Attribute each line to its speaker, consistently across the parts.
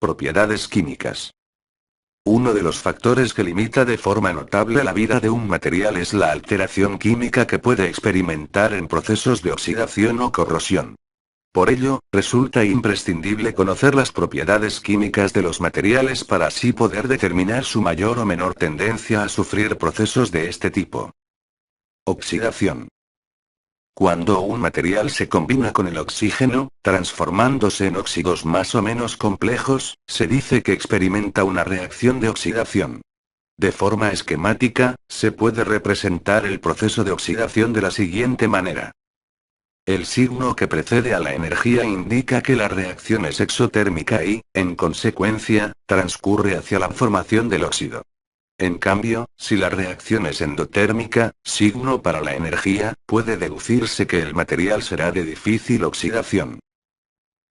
Speaker 1: Propiedades químicas. Uno de los factores que limita de forma notable la vida de un material es la alteración química que puede experimentar en procesos de oxidación o corrosión. Por ello, resulta imprescindible conocer las propiedades químicas de los materiales para así poder determinar su mayor o menor tendencia a sufrir procesos de este tipo. Oxidación. Cuando un material se combina con el oxígeno, transformándose en óxidos más o menos complejos, se dice que experimenta una reacción de oxidación. De forma esquemática, se puede representar el proceso de oxidación de la siguiente manera. El signo que precede a la energía indica que la reacción es exotérmica y, en consecuencia, transcurre hacia la formación del óxido. En cambio, si la reacción es endotérmica, signo para la energía, puede deducirse que el material será de difícil oxidación.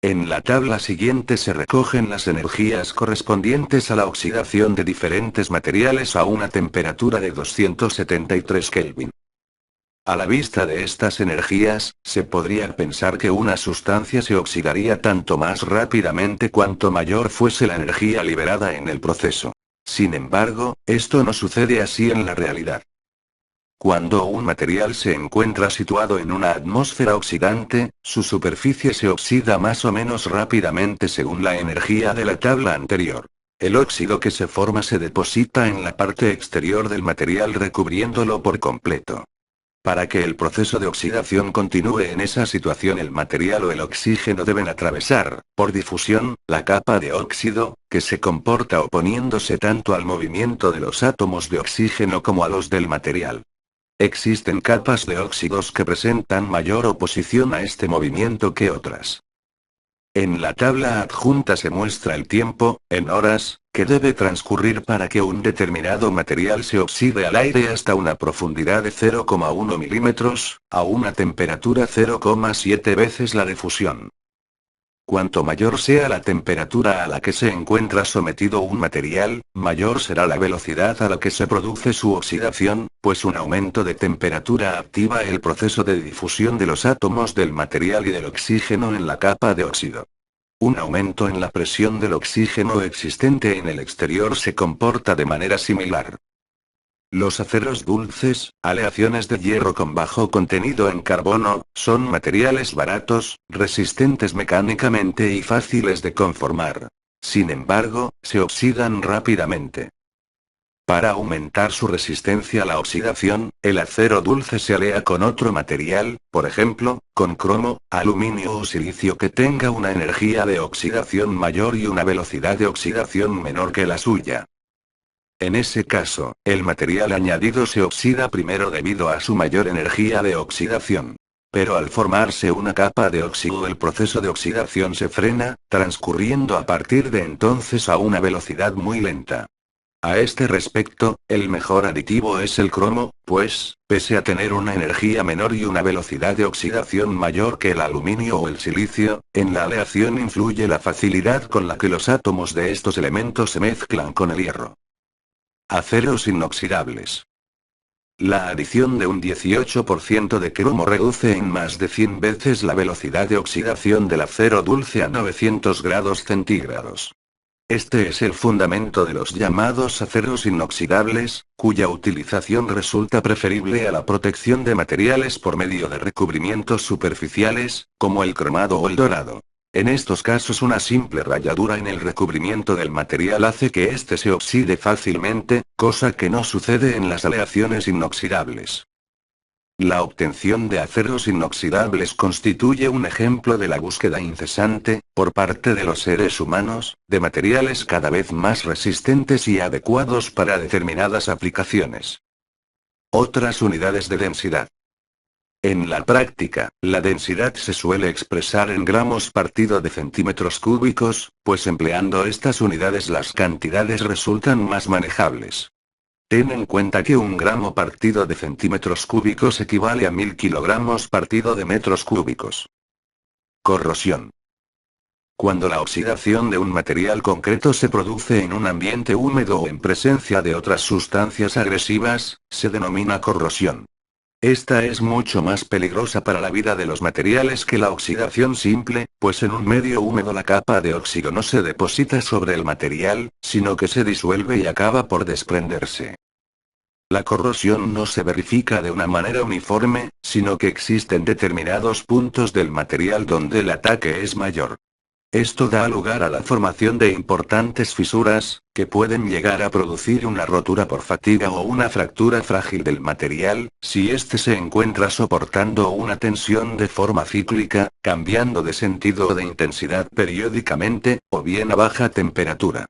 Speaker 1: En la tabla siguiente se recogen las energías correspondientes a la oxidación de diferentes materiales a una temperatura de 273 Kelvin. A la vista de estas energías, se podría pensar que una sustancia se oxidaría tanto más rápidamente cuanto mayor fuese la energía liberada en el proceso. Sin embargo, esto no sucede así en la realidad. Cuando un material se encuentra situado en una atmósfera oxidante, su superficie se oxida más o menos rápidamente según la energía de la tabla anterior. El óxido que se forma se deposita en la parte exterior del material recubriéndolo por completo. Para que el proceso de oxidación continúe en esa situación, el material o el oxígeno deben atravesar, por difusión, la capa de óxido, que se comporta oponiéndose tanto al movimiento de los átomos de oxígeno como a los del material. Existen capas de óxidos que presentan mayor oposición a este movimiento que otras. En la tabla adjunta se muestra el tiempo, en horas, que debe transcurrir para que un determinado material se oxide al aire hasta una profundidad de 0,1 milímetros, a una temperatura 0,7 veces la de fusión. Cuanto mayor sea la temperatura a la que se encuentra sometido un material, mayor será la velocidad a la que se produce su oxidación, pues un aumento de temperatura activa el proceso de difusión de los átomos del material y del oxígeno en la capa de óxido. Un aumento en la presión del oxígeno existente en el exterior se comporta de manera similar. Los aceros dulces, aleaciones de hierro con bajo contenido en carbono, son materiales baratos, resistentes mecánicamente y fáciles de conformar. Sin embargo, se oxidan rápidamente. Para aumentar su resistencia a la oxidación, el acero dulce se alea con otro material, por ejemplo, con cromo, aluminio o silicio que tenga una energía de oxidación mayor y una velocidad de oxidación menor que la suya. En ese caso, el material añadido se oxida primero debido a su mayor energía de oxidación. Pero al formarse una capa de óxido el proceso de oxidación se frena, transcurriendo a partir de entonces a una velocidad muy lenta. A este respecto, el mejor aditivo es el cromo, pues, pese a tener una energía menor y una velocidad de oxidación mayor que el aluminio o el silicio, en la aleación influye la facilidad con la que los átomos de estos elementos se mezclan con el hierro. Aceros inoxidables. La adición de un 18% de cromo reduce en más de 100 veces la velocidad de oxidación del acero dulce a 900 grados centígrados. Este es el fundamento de los llamados aceros inoxidables, cuya utilización resulta preferible a la protección de materiales por medio de recubrimientos superficiales, como el cromado o el dorado. En estos casos una simple rayadura en el recubrimiento del material hace que éste se oxide fácilmente, cosa que no sucede en las aleaciones inoxidables. La obtención de aceros inoxidables constituye un ejemplo de la búsqueda incesante, por parte de los seres humanos, de materiales cada vez más resistentes y adecuados para determinadas aplicaciones. Otras unidades de densidad. En la práctica, la densidad se suele expresar en gramos partido de centímetros cúbicos, pues empleando estas unidades las cantidades resultan más manejables. Ten en cuenta que un gramo partido de centímetros cúbicos equivale a 1000 kilogramos partido de metros cúbicos. Corrosión. Cuando la oxidación de un material concreto se produce en un ambiente húmedo o en presencia de otras sustancias agresivas, se denomina corrosión. Esta es mucho más peligrosa para la vida de los materiales que la oxidación simple, pues en un medio húmedo la capa de óxido no se deposita sobre el material, sino que se disuelve y acaba por desprenderse. La corrosión no se verifica de una manera uniforme, sino que existen determinados puntos del material donde el ataque es mayor. Esto da lugar a la formación de importantes fisuras, que pueden llegar a producir una rotura por fatiga o una fractura frágil del material, si éste se encuentra soportando una tensión de forma cíclica, cambiando de sentido o de intensidad periódicamente, o bien a baja temperatura.